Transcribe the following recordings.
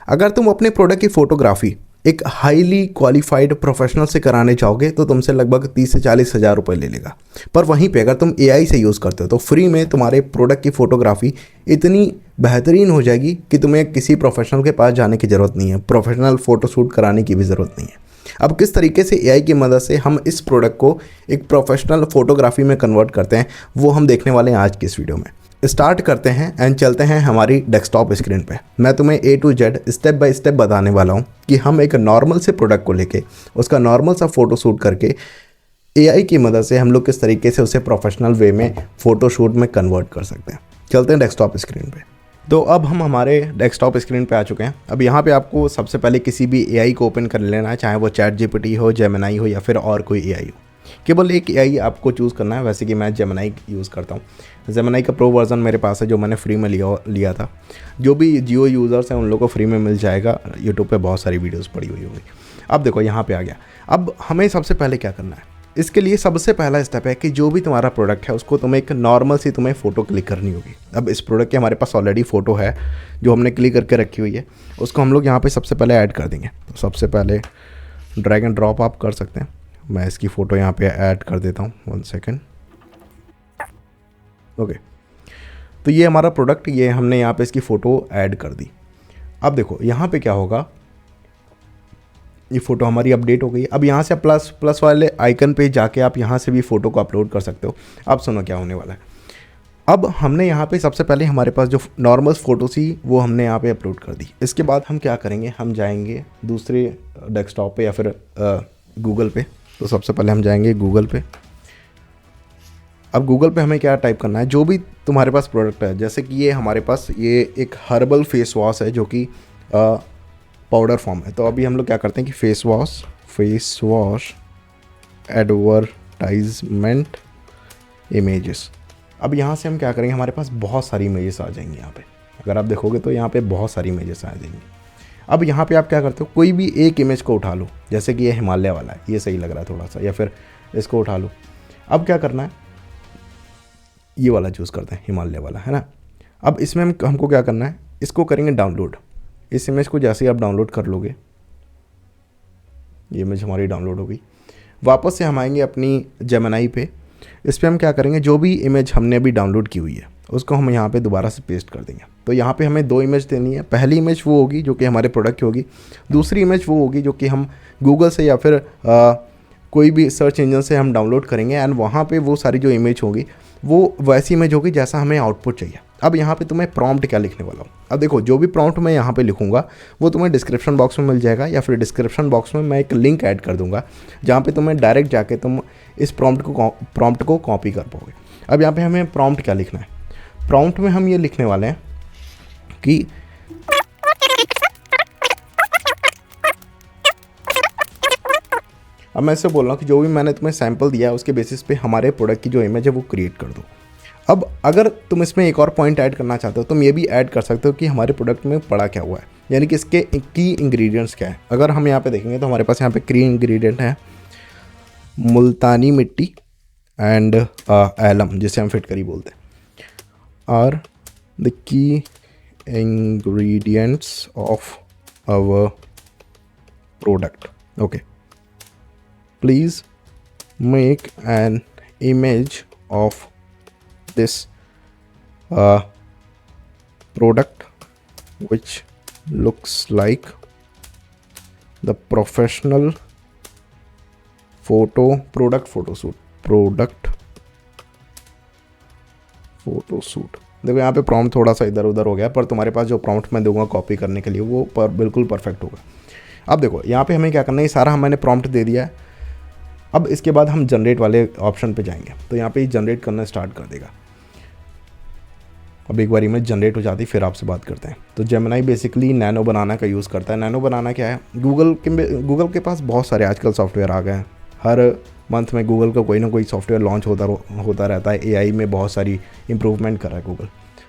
अगर तुम अपने प्रोडक्ट की फ़ोटोग्राफी एक हाईली क्वालिफाइड प्रोफेशनल से कराने चाहोगे तो तुमसे लगभग 30 से 40 हज़ार रुपये ले लेगा। पर वहीं पे अगर तुम एआई से यूज़ करते हो तो फ्री में तुम्हारे प्रोडक्ट की फ़ोटोग्राफी इतनी बेहतरीन हो जाएगी कि तुम्हें किसी प्रोफेशनल के पास जाने की ज़रूरत नहीं है, प्रोफेशनल फ़ोटोशूट कराने की भी ज़रूरत नहीं है। अब किस तरीके से एआई की मदद से हम इस प्रोडक्ट को एक प्रोफेशनल फ़ोटोग्राफी में कन्वर्ट करते हैं वो हम देखने वाले हैं आज की इस वीडियो में। स्टार्ट करते हैं एंड चलते हैं हमारी डेस्कटॉप स्क्रीन पे। मैं तुम्हें A to Z step by step बताने वाला हूँ कि हम एक नॉर्मल से प्रोडक्ट को लेके उसका नॉर्मल सा फ़ोटो शूट करके एआई की मदद से हम लोग किस तरीके से उसे प्रोफेशनल वे में फ़ोटो शूट में कन्वर्ट कर सकते हैं। चलते हैं डेस्कटॉप स्क्रीन पे। तो अब हम हमारे डेस्कटॉप स्क्रीन पे आ चुके हैं। अब यहाँ पे आपको सबसे पहले किसी भी एआई को ओपन कर लेना है, चाहे वो ChatGPT हो, जेमिनी हो या फिर और कोई एआई हो। केवल एक एआई आपको चूज़ करना है। वैसे कि मैं जेमिनी यूज़ करता हूँ। जेमिनी का प्रो वर्जन मेरे पास है जो मैंने फ्री में लिया था। जो भी जियो यूज़र्स हैं उन लोगों को फ्री में मिल जाएगा। यूट्यूब पे बहुत सारी वीडियोस पड़ी हुई होगी। अब देखो यहाँ पे आ गया। अब हमें सबसे पहले क्या करना है, इसके लिए सबसे पहला स्टेप है कि जो भी तुम्हारा प्रोडक्ट है उसको तुम्हें एक नॉर्मल सी तुम्हें फ़ोटो क्लिक करनी होगी। अब इस प्रोडक्ट की हमारे पास ऑलरेडी फ़ोटो है जो हमने क्लिक करके रखी हुई है, उसको हम लोग यहाँ पे सबसे पहले ऐड कर देंगे। तो सबसे पहले ड्रैग एंड ड्रॉप आप कर सकते हैं। मैं इसकी फ़ोटो यहाँ पे ऐड कर देता हूँ, 1 सेकेंड। ओके, तो ये हमारा प्रोडक्ट, ये हमने यहाँ पे इसकी फ़ोटो ऐड कर दी। अब देखो यहाँ पे क्या होगा, ये फ़ोटो हमारी अपडेट हो गई। अब यहाँ से प्लस वाले आइकन पे जाके आप यहाँ से भी फ़ोटो को अपलोड कर सकते हो। अब सुनो क्या होने वाला है। अब हमने यहाँ पे सबसे पहले हमारे पास जो नॉर्मल फ़ोटो थी वो हमने यहाँ पे अपलोड कर दी। इसके बाद हम क्या करेंगे, हम जाएंगे दूसरे डेस्कटॉप पे या फिर गूगल पे। तो सबसे पहले हम जाएंगे गूगल पे। अब गूगल पे हमें क्या टाइप करना है, जो भी तुम्हारे पास प्रोडक्ट है। जैसे कि ये हमारे पास ये एक हर्बल फेस वॉश है जो कि पाउडर फॉर्म है। तो अभी हम लोग क्या करते हैं कि फेस वॉश एडवर्टाइजमेंट इमेजेस। अब यहाँ से हम क्या करेंगे, हमारे पास बहुत सारी इमेजेस आ जाएंगी। यहाँ पे अगर आप देखोगे तो यहाँ पे बहुत सारी इमेजेस आ जाएंगी। अब यहाँ पे आप क्या करते हो, कोई भी एक इमेज को उठा लो। जैसे कि ये हिमालय वाला है, ये सही लग रहा है थोड़ा सा, या फिर इसको उठा लो। अब क्या करना है, ये वाला चूज़ करते हैं, हिमालय वाला, है ना। अब इसमें हमको क्या करना है, इसको करेंगे डाउनलोड। इस इमेज को जैसे ही आप डाउनलोड कर लोगे, ये इमेज हमारी डाउनलोड हो गई। वापस से हम आएंगे अपनी जेमिनी पे। इस पर हम क्या करेंगे, जो भी इमेज हमने अभी डाउनलोड की हुई है उसको हम यहाँ पे दोबारा से पेस्ट कर देंगे। तो यहाँ पे हमें 2 इमेज देनी है। पहली इमेज वो होगी जो कि हमारे प्रोडक्ट की होगी। दूसरी इमेज वो होगी जो कि हम गूगल से या फिर कोई भी सर्च इंजन से हम डाउनलोड करेंगे एंड वहाँ पे वो सारी जो इमेज होगी वो वैसी इमेज होगी जैसा हमें आउटपुट चाहिए। अब यहाँ पे तुम्हें प्रॉम्प्ट क्या लिखने वाला हूँ। अब देखो, जो भी प्रॉम्प्ट मैं यहाँ पे लिखूँगा वो तुम्हें डिस्क्रिप्शन बॉक्स में मिल जाएगा, या फिर डिस्क्रिप्शन बॉक्स में मैं एक लिंक ऐड कर दूँगा जहाँ पे तुम्हें डायरेक्ट जाके तुम इस प्रॉम्प्ट को कॉपी कर पाओगे। अब यहाँ पे हमें प्रॉम्प्ट क्या लिखना है, प्रॉम्प्ट में हम ये लिखने वाले हैं कि अब मैं इससे बोल रहा हूँ कि जो भी मैंने तुम्हें सैंपल दिया है उसके बेसिस पे हमारे प्रोडक्ट की जो इमेज है वो क्रिएट कर दो। अब अगर तुम इसमें एक और पॉइंट ऐड करना चाहते हो, तुम ये भी ऐड कर सकते हो कि हमारे प्रोडक्ट में पड़ा क्या हुआ है, यानी कि इसके की इंग्रेडिएंट्स क्या है। अगर हम यहाँ पे देखेंगे तो हमारे पास यहाँ पे की इंग्रेडिएंट है मुल्तानी मिट्टी एंड एलम, जिसे हम फिटकरी बोलते हैं, are the key ingredients of our product. Okay, please make an image of this product which looks like the professional product photo shoot। देखो यहाँ पे प्रॉम्प्ट थोड़ा सा इधर उधर हो गया, पर तुम्हारे पास जो प्रॉम्प्ट मैं दूंगा कॉपी करने के लिए वो बिल्कुल परफेक्ट होगा। अब देखो यहाँ पे हमें क्या करना है, ये सारा मैंने प्रॉम्प्ट दे दिया है। अब इसके बाद हम जनरेट वाले ऑप्शन पे जाएंगे तो यहाँ पे ही जनरेट करना स्टार्ट कर देगा। अब एक बार इमेज जनरेट हो जाती फिर आपसे बात करते हैं। तो जेमिनी बेसिकली नैनो बनाना का यूज़ करता है। नैनो बनाना क्या है, गूगल के पास बहुत सारे आजकल सॉफ्टवेयर आ गए हैं। हर मंथ में गूगल का कोई ना कोई सॉफ्टवेयर लॉन्च होता रहता है। एआई में बहुत सारी इंप्रूवमेंट कर रहा है गूगल।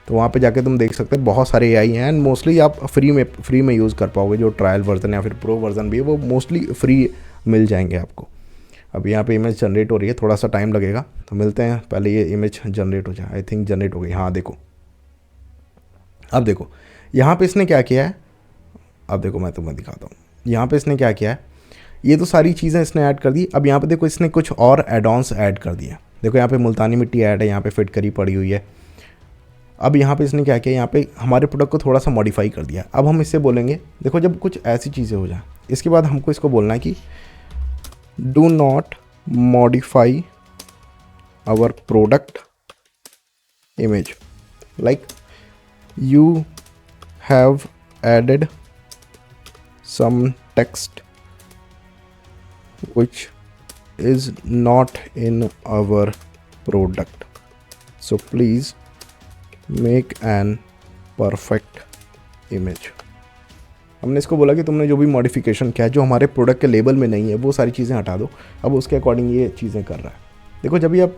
तो वहाँ पे जाके तुम देख सकते हैं बहुत सारे एआई हैं एंड मोस्टली आप फ्री में यूज़ कर पाओगे। जो ट्रायल वर्जन या फिर प्रो वर्जन भी है वो मोस्टली फ्री मिल जाएंगे आपको। अब यहाँ पे इमेज जनरेट हो रही है, थोड़ा सा टाइम लगेगा, तो मिलते हैं पहले ये इमेज जनरेट हो जाए। आई थिंक जनरेट हो गई, हाँ देखो। अब देखो यहाँ पे इसने क्या किया है, अब देखो मैं तुम्हें दिखाता हूँ, यहाँ पे इसने क्या किया है, ये तो सारी चीज़ें इसने ऐड कर दी। अब यहाँ पे देखो इसने कुछ और एड ऑन्स ऐड कर दिए। देखो यहाँ पे मुल्तानी मिट्टी ऐड है, यहाँ पे फिट करी पड़ी हुई है। अब यहाँ पे इसने क्या किया, यहाँ पे हमारे प्रोडक्ट को थोड़ा सा मॉडिफाई कर दिया। अब हम इससे बोलेंगे, देखो जब कुछ ऐसी चीज़ें हो जाए, इसके बाद हमको इसको बोलना है कि do not modify our product image like you have added some text which is not in our product, so please make an perfect image। हमने इसको बोला कि तुमने जो भी मॉडिफिकेशन किया है जो हमारे प्रोडक्ट के लेबल में नहीं है वो सारी चीज़ें हटा दो। अब उसके अकॉर्डिंग ये चीज़ें कर रहा है। देखो जब भी आप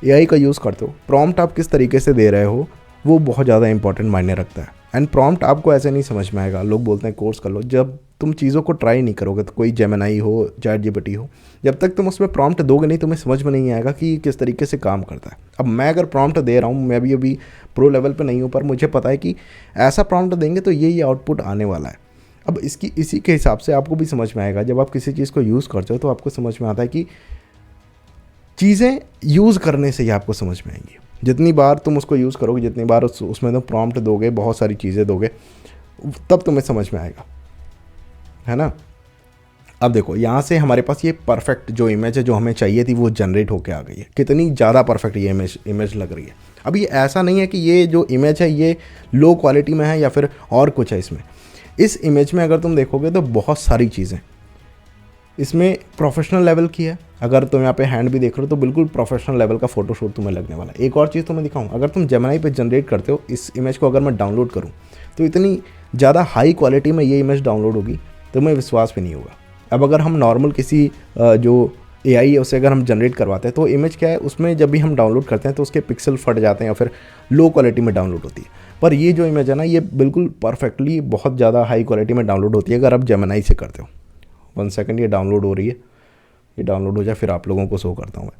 AI का यूज़ करते हो, प्रॉम्प्ट आप किस तरीके से दे रहे हो वो बहुत ज़्यादा इंपॉर्टेंट मायने रखता है। एंड प्रॉम्प्ट आपको ऐसे नहीं समझ में आएगा, लोग बोलते हैं कोर्स कर लो, जब तुम चीज़ों को ट्राई नहीं करोगे, तो कोई जेमिनी हो, ChatGPT हो, जब तक तुम उसमें प्रॉम्प्ट दोगे नहीं तुम्हें समझ में नहीं आएगा कि किस तरीके से काम करता है। अब मैं अगर प्रॉम्प्ट दे रहा हूँ, मैं भी अभी प्रो लेवल पे नहीं हूँ, पर मुझे पता है कि ऐसा प्रॉम्प्ट देंगे तो ये आउटपुट आने वाला है। अब इसी के हिसाब से आपको भी समझ में आएगा। जब आप किसी चीज़ को यूज़ करते हो तो आपको समझ में आता है कि चीज़ें यूज़ करने से ही आपको समझ में आएंगी। जितनी बार तुम उसको यूज़ करोगे, जितनी बार उसमें तुम प्रॉम्प्ट दोगे, बहुत सारी चीज़ें दोगे, तब तुम्हें समझ में आएगा, है ना। अब देखो यहाँ से हमारे पास ये परफेक्ट जो इमेज है जो हमें चाहिए थी वो जनरेट होके आ गई है। कितनी ज़्यादा परफेक्ट ये इमेज लग रही है। अब ये ऐसा नहीं है कि ये जो इमेज है ये लो क्वालिटी में है या फिर और कुछ है। इसमें इस इमेज में अगर तुम देखोगे तो बहुत सारी चीज़ें इसमें प्रोफेशनल लेवल की है। अगर तुम यहाँ पे हैंड भी देख रहे हो तो बिल्कुल प्रोफेशनल लेवल का फोटोशूट तुम्हें लगने वाला है। एक और चीज़ तुम्हें दिखाऊं, अगर तुम जेमिनी पे जनरेट करते हो इस इमेज को, अगर मैं डाउनलोड करूँ तो इतनी ज़्यादा हाई क्वालिटी में ये इमेज डाउनलोड होगी तुम्हें विश्वास भी नहीं होगा। अब अगर हम नॉर्मल किसी जो AI है उसे अगर हम जनरेट करवाते हैं तो इमेज क्या है, उसमें जब भी हम डाउनलोड करते हैं तो उसके पिक्सल फट जाते हैं या फिर लो क्वालिटी में डाउनलोड होती है। पर ये जो इमेज है ना ये बिल्कुल परफेक्टली बहुत ज़्यादा हाई क्वालिटी में डाउनलोड होती है अगर आप जेमिनी से करते हो। 1 सेकंड, ये डाउनलोड हो रही है, ये डाउनलोड हो जाए फिर आप लोगों को शो करता हूँ मैं।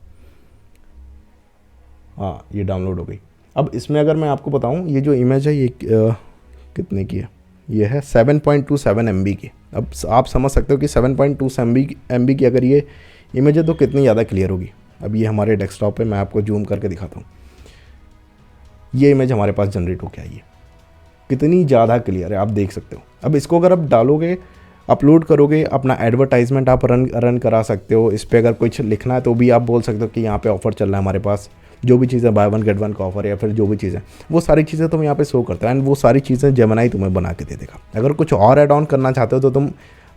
हाँ, ये डाउनलोड हो गई। अब इसमें अगर मैं आपको बताऊँ ये जो इमेज है ये कितने की है, ये है 7.27 MB की। अब आप समझ सकते हो कि 7.2 MB की अगर ये इमेज है तो कितनी ज़्यादा क्लियर होगी। अब ये हमारे डेस्कटॉप पे मैं आपको जूम करके दिखाता हूँ, ये इमेज हमारे पास जनरेट होके आई है, कितनी ज़्यादा क्लियर है, आप देख सकते हो। अब इसको अगर आप डालोगे, अपलोड करोगे, अपना एडवर्टाइजमेंट आप रन करा सकते हो। इस पर अगर कुछ लिखना है तो भी आप बोल सकते हो कि यहाँ पे ऑफर चल रहा है हमारे पास, जो भी चीज़ें बाय 1 गेट 1 का ऑफर या फिर जो भी चीज़ें, वो सारी चीज़ें तुम यहाँ पे शो करता है एंड वो सारी चीज़ें जेमिनी तुम्हें बना के दे देगा। अगर कुछ और ऐड ऑन करना चाहते हो तो तुम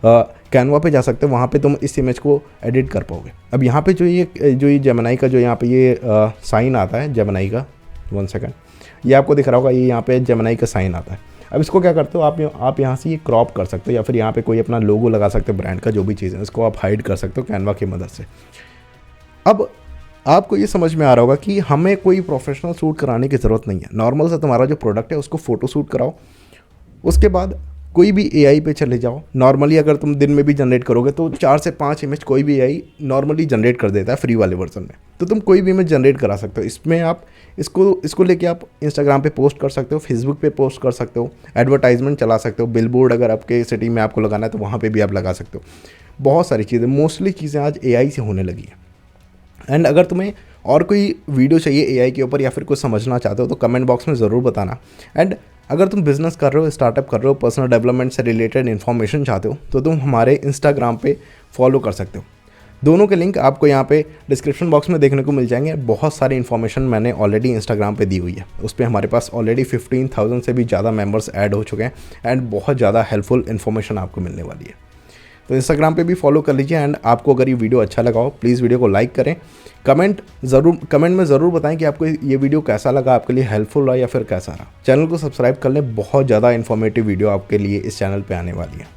कैनवा पे जा सकते हो, वहाँ पे तुम इस इमेज को एडिट कर पाओगे। अब यहाँ पे जो ये जेमिनी का जो यहाँ पे ये साइन आता है जेमिनी का, 1 सेकंड, ये आपको दिख रहा होगा, ये यहाँ पे जेमिनी का साइन आता है। अब इसको क्या करते हो आप यहाँ से ये क्रॉप कर सकते हो या फिर यहाँ पे कोई अपना लोगो लगा सकते हो ब्रांड का, जो भी चीज़ है इसको आप हाइड कर सकते हो कैनवा की मदद से। अब आपको ये समझ में आ रहा होगा कि हमें कोई प्रोफेशनल शूट कराने की ज़रूरत नहीं है। नॉर्मल सा तुम्हारा जो प्रोडक्ट है उसको फ़ोटो शूट कराओ, उसके बाद कोई भी AI पे चले जाओ। नॉर्मली अगर तुम दिन में भी जनरेट करोगे तो 4 से 5 इमेज कोई भी AI नॉर्मली जनरेट कर देता है फ्री वाले वर्जन में, तो तुम कोई भी इमेज जनरेट करा सकते हो। इसमें आप इसको लेके आप इंस्टाग्राम पे पोस्ट कर सकते हो, फेसबुक पे पोस्ट कर सकते हो, एडवर्टाइजमेंट चला सकते हो, बिलबोर्ड अगर आपके सिटी में आपको लगाना है तो वहाँ पर भी आप लगा सकते हो। बहुत सारी चीज़ें, मोस्टली चीज़ें आज AI से होने लगी हैं। एंड अगर तुम्हें और कोई वीडियो चाहिए AI के ऊपर या फिर कुछ समझना चाहते हो तो कमेंट बॉक्स में ज़रूर बताना। एंड अगर तुम बिज़नेस कर रहे हो, स्टार्टअप कर रहे हो, पर्सनल डेवलपमेंट से रिलेटेड इन्फॉर्मेशन चाहते हो तो तुम हमारे इंस्टाग्राम पे फॉलो कर सकते हो। दोनों के लिंक आपको यहाँ पे डिस्क्रिप्शन बॉक्स में देखने को मिल जाएंगे। बहुत सारी इन्फॉर्मेशन मैंने ऑलरेडी इंस्टाग्राम पे दी हुई है, उस पर हमारे पास ऑलरेडी 15,000 से भी ज़्यादा मेम्बर्स ऐड हो चुके हैं एंड बहुत ज़्यादा हेल्पफुल इन्फॉर्मेशन आपको मिलने वाली है। तो इंस्टाग्राम पे भी फॉलो कर लीजिए। एंड आपको अगर ये वीडियो अच्छा लगा हो प्लीज़ वीडियो को लाइक करें, कमेंट में ज़रूर बताएं कि आपको ये वीडियो कैसा लगा, आपके लिए हेल्पफुल रहा या फिर कैसा रहा। चैनल को सब्सक्राइब कर लें, बहुत ज़्यादा इन्फॉर्मेटिव वीडियो आपके लिए इस चैनल पे आने वाली है।